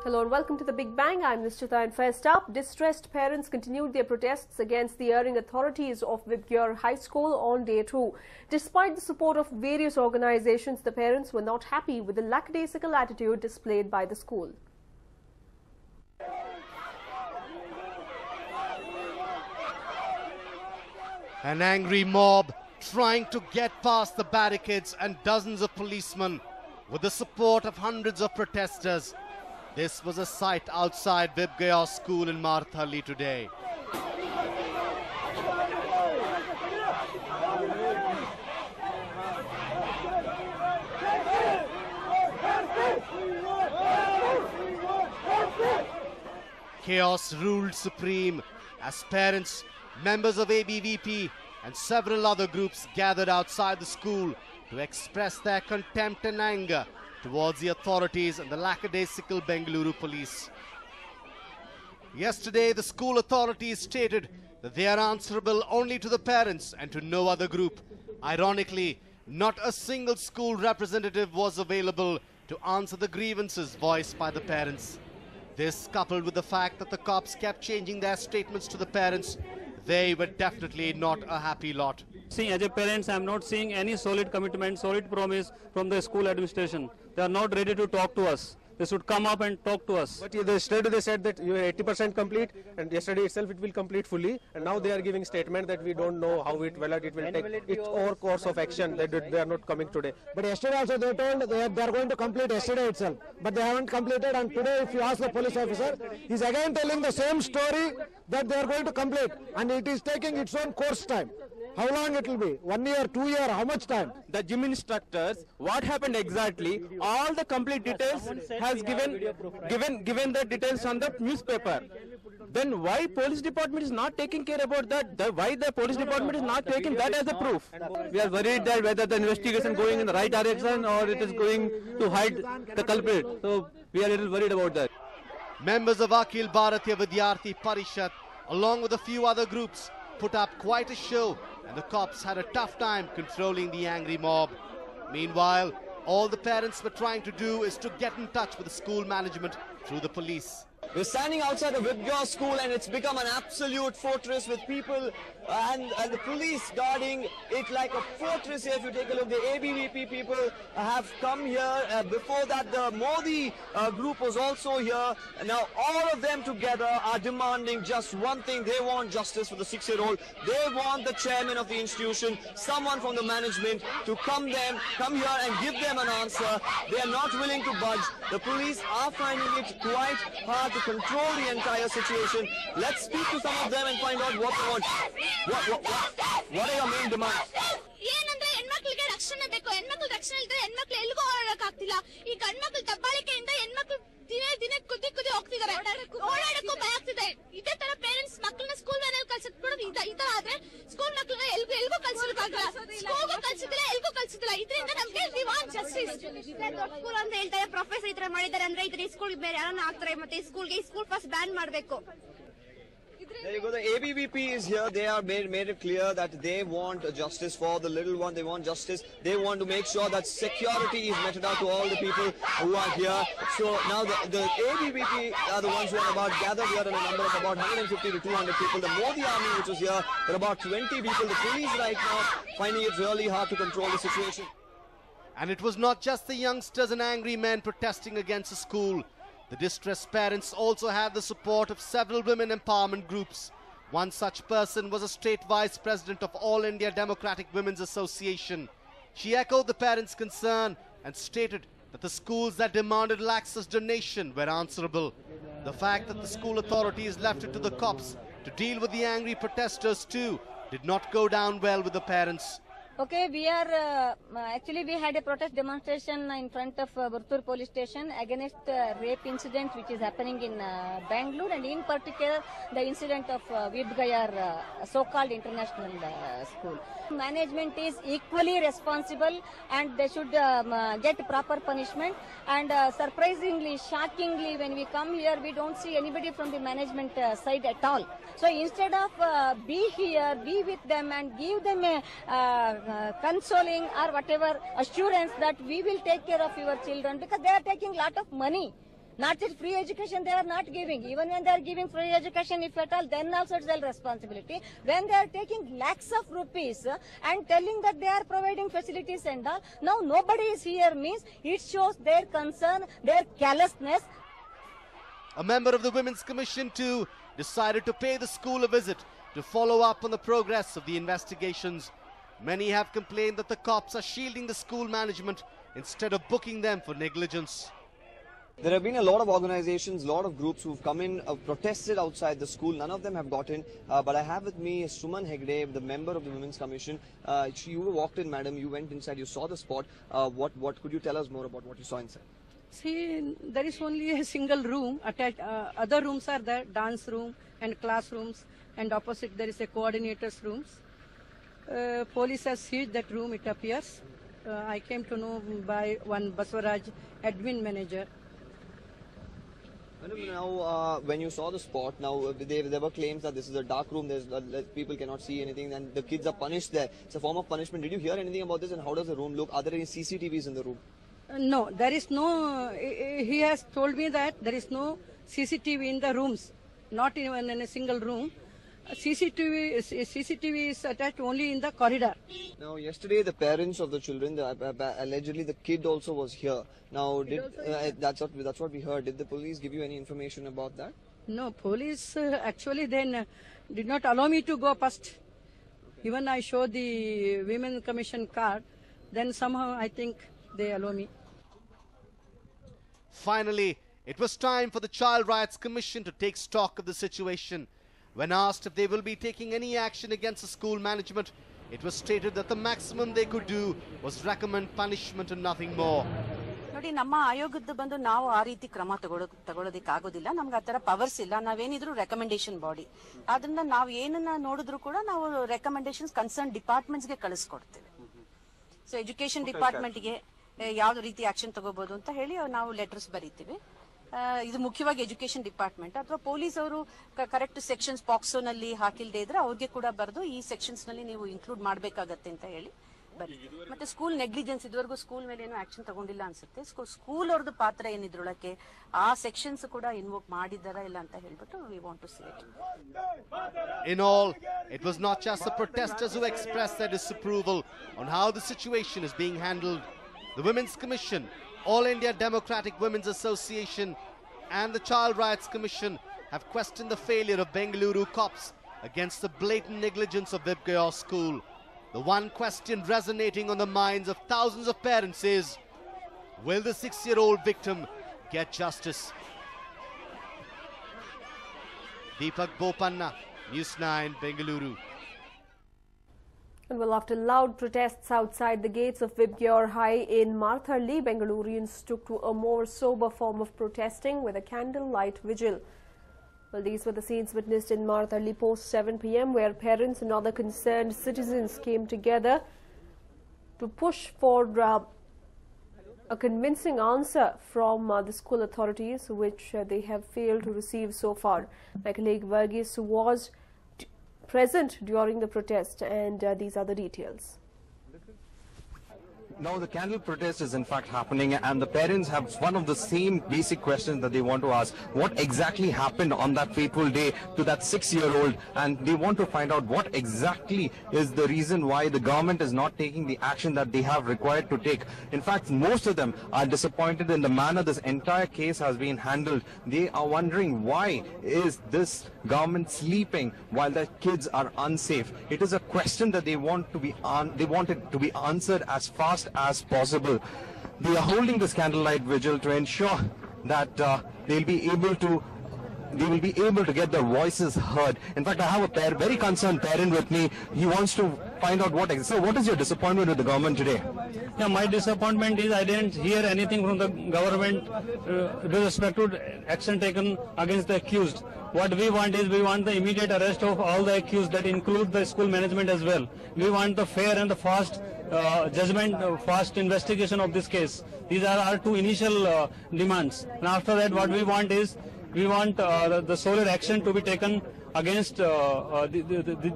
Hello and welcome to The Big Bang. I'm Nishchita, and first up, distressed parents continued their protests against the erring authorities of Vibgyor High School on day 2. Despite the support of various organizations, the parents were not happy with the lackadaisical attitude displayed by the school. An angry mob trying to get past the barricades and dozens of policemen with the support of hundreds of protesters. This was a sight outside Vibgyor School in Marthalli today. Chaos ruled supreme as parents, members of ABVP and several other groups gathered outside the school to express their contempt and anger towards the authorities and the lackadaisical Bengaluru police. Yesterday, the school authorities stated that they are answerable only to the parents and to no other group. Ironically, not a single school representative was available to answer the grievances voiced by the parents. This, coupled with the fact that the cops kept changing their statements to the parents, they were definitely not a happy lot. See, as a parents, I am not seeing any solid commitment, solid promise from the school administration. They are not ready to talk to us. They should come up and talk to us. But yesterday they said that you are 80% complete, and yesterday itself it will complete fully. And now they are giving statement that we don't know how it will take its own course of action. They are not coming today. But yesterday also they told they are going to complete yesterday itself. But they haven't completed, and today if you ask the police officer, he's again telling the same story that they are going to complete. And it is taking its own course time. How long it will be? 1 year, 2 years, how much time? The gym instructors, what happened exactly, all the complete details has given the details on the newspaper. Then why police department is not taking care about that? Why the police department is not taking that as a proof? We are worried that whether the investigation going in the right direction or it is going to hide the culprit. So we are a little worried about that. Members of Akhil Bharatiya Vidyarthi Parishad, along with a few other groups, put up quite a show, and the cops had a tough time controlling the angry mob. Meanwhile, all the parents were trying to do is to get in touch with the school management through the police. We're standing outside the Vibgyor school, and it's become an absolute fortress with people and the police guarding it like a fortress here. If you take a look, the ABVP people have come here. Before that, the Modi group was also here. And now all of them together are demanding just one thing. They want justice for the 6-year-old. They want the chairman of the institution, someone from the management, to come here and give them an answer. They are not willing to budge. The police are finding it quite hard to control the entire situation. Let's speak to some of them and find out what they want. What are your main demands? ಏನಂದ್ರೆ ಹೆಣ್ಮಕ್ಳಿಗೆ ರಕ್ಷಣೆ ಬೇಕು. ಹೆಣ್ಮಕ್ಳು ರಕ್ಷಣೆ ಇಲ್ಲದೆ ಹೆಣ್ಮಕ್ಳು ಎಲ್ಲಿಗೂ ಓಡಾಡಕ್ಕಾಗ್ತಿಲ್ಲ. ಈ ಗಂಡ್ಮಕ್ಳು ದಬ್ಬಾಳಿಕೆಯಿಂದ ಹೆಣ್ಮಕ್ಳು ದಿನೇ ಕುದಿ ಹೋಗ್ತಿದ್ದಾರೆ. ಓಡಾಡಕ್ಕೂ ಭಯ ಆಗ್ತಿದೆ. ಇದೇ ತರ ಪೇರೆಂಟ್ಸ್ ಮಕ್ಕಳನ್ನ ಸ್ಕೂಲ್ ನಲ್ಲಿ ಕಳ್ಸಿಬಿಡೋದು ಈ ತರ ಆದ್ರೆ ಸ್ಕೂಲ್ ಮಕ್ಕಳನ್ನ ಎಲ್ಗೂ ಕಳ್ಸೋದಕ್ಕಾಗಲ್ಲ. ಸ್ಕೂಲ್ಗೂ ಕಳ್ಸಿದಿಲ್ಲ, ಎಲ್ಗೂ ಕಳ್ಸಿದಿಲ್ಲ. ಇದರಿಂದ ನಮ್ಗೆ ವಿ ವಾಂಟ್ ಜಸ್ಟಿಸ್. ಸ್ಕೂಲ್ ಅಂತ ಹೇಳ್ತಾರೆ, ಪ್ರೊಫೆಸರ್ ಈ ತರ ಮಾಡಿದ್ದಾರೆ ಅಂದ್ರೆ ಈ ಸ್ಕೂಲ್ ಬೇರೆ ಯಾರನ್ನ ಹಾಕ್ತಾರೆ. ಮತ್ತೆ ಈ ಸ್ಕೂಲ್ ಫಸ್ಟ್ ಬ್ಯಾನ್ ಮಾಡಬೇಕು. There you go. The ABVP is here. They are made it clear that they want justice for the little one. They want justice. They want to make sure that security is meted out to all the people who are here. So now the ABVP are the ones who are about gathered here in a number of about 150 to 200 people. The Modi army, which was here, for about 20 people. The police right now finding it really hard to control the situation. And it was not just the youngsters and angry men protesting against the school. The distressed parents also have the support of several women empowerment groups. One such person was a state vice president of All India Democratic Women's Association. She echoed the parents' concern and stated that the schools that demanded laxest donation were answerable. The fact that the school authorities left it to the cops to deal with the angry protesters too did not go down well with the parents. Okay, we are actually we had a protest demonstration in front of Burtur police station against rape incident which is happening in Bangalore, and in particular the incident of Vibgyor so-called international school. Management is equally responsible and they should get proper punishment, and surprisingly, shockingly, when we come here we don't see anybody from the management side at all. So instead of be here, be with them and give them a consoling or whatever assurance that we will take care of your children, because they are taking lot of money. Not that free education they are not giving. Even when they are giving free education, if at all, then also it's their responsibility. When they are taking lakhs of rupees and telling that they are providing facilities and all, now nobody is here means it shows their concern, their callousness. A member of the Women's Commission too decided to pay the school a visit to follow up on the progress of the investigations. Many have complained that the cops are shielding the school management instead of booking them for negligence. There have been a lot of organizations, a lot of groups who've come in, protested outside the school. None of them have got in. But I have with me Suman Hegde, the member of the Women's Commission. You walked in, madam. You went inside. You saw the spot. What could you tell us more about what you saw inside? See, there is only a single room attached. Other rooms are there, dance room and classrooms, and opposite there is a coordinator's rooms. Police has seized that room, it appears. I came to know by one Baswaraj, admin manager. Now, when you saw the spot, now there were claims that this is a dark room, people cannot see anything, and the kids are punished there. It's a form of punishment. Did you hear anything about this, and how does the room look? Are there any CCTVs in the room? No, there is no. He has told me that there is no CCTV in the rooms, not even in a single room. CCTV is attached only in the corridor. Now, yesterday the parents of the children, allegedly the kid also was here. Now, that's what we heard. Did the police give you any information about that? No, police actually then did not allow me to go first. Even I showed the Women Commission card, then somehow I think they allow me. Finally, it was time for the Child Rights Commission to take stock of the situation. When asked if they will be taking any action against the school management, it was stated that the maximum they could do was recommend punishment and nothing more. ನೋಡಿ, ನಮ್ಮ ಆಯೋಗದ ಬಂದು ನಾವು ಆ ರೀತಿ ಕ್ರಮ ತಗೊಳ್ಳೋದಕ್ಕೆ ಆಗೋದಿಲ್ಲ. ನಮ್ಗೆ ಆ ತರ ಪವರ್ಸ್ ಇಲ್ಲ. ನಾವೇನಿದ್ರು ರೆಕಮೆಂಡೇಶನ್ ಬಾಡಿ. ಆದ್ರಿಂದ ನಾವು ಏನನ್ನ ನೋಡಿದ್ರು ಕೂಡ ನಾವು ರೆಕಮೆಂಡೇಶನ್ಸ್ ಕನ್ಸರ್ನ್ ಡಿಪಾರ್ಟ್ಮೆಂಟ್ಸ್ ಗೆ ಕಳಿಸ್ಕೊಡ್ತೇವೆ. ಸೊ ಎಜುಕೇಶನ್ ಡಿಪಾರ್ಟ್ಮೆಂಟ್ ಗೆ ಯಾವ ರೀತಿ ಆಕ್ಷನ್ ತಗೋಬಹುದು ಅಂತ ಹೇಳಿ ನಾವು ಲೆಟರ್ಸ್ ಬರೀತೀವಿ. ಇದು ಮುಖ್ಯವಾಗಿ ಎಜುಕೇಶನ್ ಡಿಪಾರ್ಟ್ಮೆಂಟ್ ಅಥವಾ ಪೊಲೀಸ್ ಅವರು ಕರೆಕ್ಟ್ ಸೆಕ್ಷನ್ಸ್ ಪಾಕ್ಸೋನಲ್ಲಿ ಹಾಕಿಲ್ದೇ ಇದ್ರೆ ಅವ್ರಿಗೆ ಕೂಡ ಬರೆದು ಈ ಸೆಕ್ಷನ್ಸ್ ನಲ್ಲಿ ನೀವು ಇನ್ಕ್ಲೂಡ್ ಮಾಡಬೇಕಾಗತ್ತೆ ಅಂತ ಹೇಳಿ ಬರೀ. ಮತ್ತೆ ಸ್ಕೂಲ್ ನೆಗ್ಲಿಜೆನ್ಸ್ ಇದುವರೆಗೂ ಸ್ಕೂಲ್ ಮೇಲೆ ಏನೋ ಆಕ್ಷನ್ ತಗೊಂಡಿಲ್ಲ ಅನ್ಸುತ್ತೆ. ಸ್ಕೂಲ್ ಅವ್ರದ್ದು ಪಾತ್ರ ಏನಿದ್ರೊಳಕ್ಕೆ ಆ ಸೆಕ್ಷನ್ಸ್ ಕೂಡ ಇನ್ವೋಕ್ ಮಾಡಿದಾರ ಇಲ್ಲ ಅಂತ ಹೇಳ್ಬಿಟ್ಟು we want to see it. In all, it was not just the protesters who expressed their disapproval on how the situation is being handled. The Women's Commission, All India Democratic Women's Association and the Child Rights Commission have questioned the failure of Bengaluru cops against the blatant negligence of Vibgyor school. The one question resonating on the minds of thousands of parents is, will the 6-year-old victim get justice? Deepak Bopanna, News9, Bengaluru. And well, after loud protests outside the gates of Vibgyor High in Martharli, Bengalurians took to a more sober form of protesting with a candlelight vigil. Well, these were the scenes witnessed in Martharli post 7 p.m. where parents and other concerned citizens came together to push for a convincing answer from the school authorities, which they have failed to receive so far. My colleague Varghese was present during the protest, and these are the details. Now the candle protest is in fact happening, and the parents have one of the same basic questions that they want to ask. What exactly happened on that fateful day to that 6-year-old? And they want to find out what exactly is the reason why the government is not taking the action that they have required to take. In fact, most of them are disappointed in the manner this entire case has been handled. They are wondering, why is this government sleeping while their kids are unsafe? It is a question that they want it to be answered as fast as possible. They are holding this candlelight vigil to ensure that they will be able to get their voices heard. In fact, I have a very concerned parent with me. He wants to find out so what is your disappointment with the government today? Yeah, my disappointment is I didn't hear anything from the government with respect to action taken against the accused. What we want is we want the immediate arrest of all the accused, that include the school management as well. We want the fair and the fast judgment, fast investigation of this case. These are our two initial demands. And after that, what we want is we want the solid action to be taken against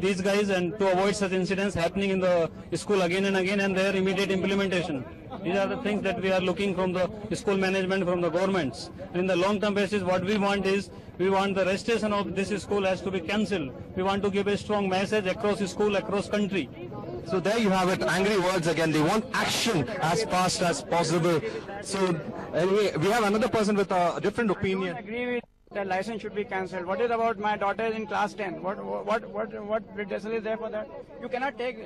these guys, and to avoid such incidents happening in the school again and again, and their immediate implementation. These are the things that we are looking from the school management, from the governments. And in the long-term basis, what we want is, we want the registration of this school has to be cancelled. We want to give a strong message across school, across country. So there you have it, angry words again. They want action as fast as possible. So anyway, we have another person with a different opinion. I agree with the license should be cancelled. What is about my daughter in class 10? What redressal is there for that? You cannot take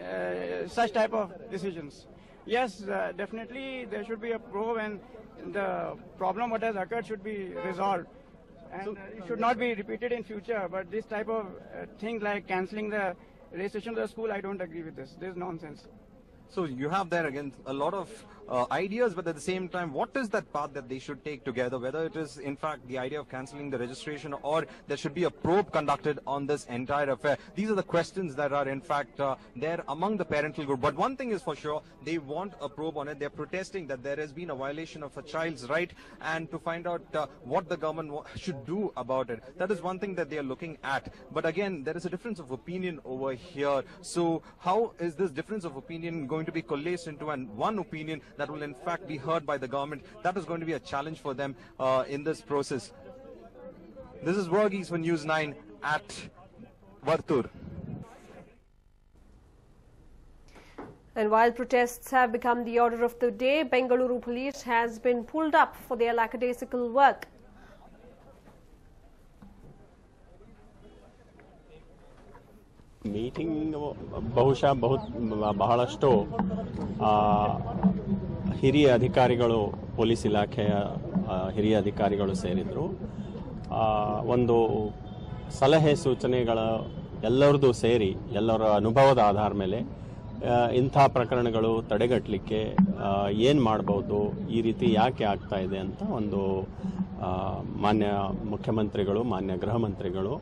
such type of decisions. Yes, definitely there should be a probe, and the problem what has occurred should be resolved. And it should not be repeated in future. But this type of thing like cancelling the registration of the school, I don't agree with this. This is nonsense. So you have there again a lot of ideas, but at the same time, what is that path that they should take together? Whether it is in fact the idea of cancelling the registration, or there should be a probe conducted on this entire affair. These are the questions that are in fact there among the parental group. But one thing is for sure, they want a probe on it. They're protesting that there has been a violation of a child's right, and to find out what the government should do about it. That is one thing that they are looking at. But again, there is a difference of opinion over here. So how is this difference of opinion going to be coalesced into one opinion that will in fact be heard by the government? That is going to be a challenge for them in this process. This is Varghese for News 9 at Vartur. And while protests have become the order of the day, Bengaluru police has been pulled up for their lackadaisical work. Meeting ಬಹುಶಃ ಬಹಳಷ್ಟು ಹಿರಿಯ ಅಧಿಕಾರಿಗಳು, police ಇಲಾಖೆಯ ಹಿರಿಯ ಅಧಿಕಾರಿಗಳು ಸೇರಿದ್ರು. ಒಂದು ಸಲಹೆ ಸೂಚನೆಗಳ ಎಲ್ಲರದ್ದು ಸೇರಿ, ಎಲ್ಲರ ಅನುಭವದ ಆಧಾರ ಮೇಲೆ ಇಂಥ ಪ್ರಕರಣಗಳು ತಡೆಗಟ್ಟಲಿಕ್ಕೆ ಏನು ಮಾಡ್ಬೋದು, ಈ ರೀತಿ ಯಾಕೆ ಆಗ್ತಾ ಇದೆ ಅಂತ ಒಂದು ಮಾನ್ಯ ಮುಖ್ಯಮಂತ್ರಿಗಳು, ಮಾನ್ಯ ಗೃಹ ಮಂತ್ರಿಗಳು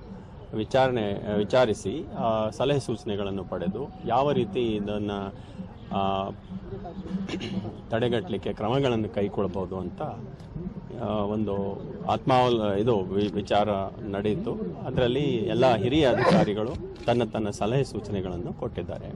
ವಿಚಾರಿಸಿ ಸಲಹೆ ಸೂಚನೆಗಳನ್ನು ಪಡೆದು ಯಾವ ರೀತಿ ಇದನ್ನು ತಡೆಗಟ್ಟಲಿಕ್ಕೆ ಕ್ರಮಗಳನ್ನು ಕೈಗೊಳ್ಳಬಹುದು ಅಂತ ಒಂದು ವಿಚಾರ ನಡೆಯಿತು. ಅದರಲ್ಲಿ ಎಲ್ಲ ಹಿರಿಯ ಅಧಿಕಾರಿಗಳು ತನ್ನ ಸಲಹೆ ಸೂಚನೆಗಳನ್ನು ಕೊಟ್ಟಿದ್ದಾರೆ.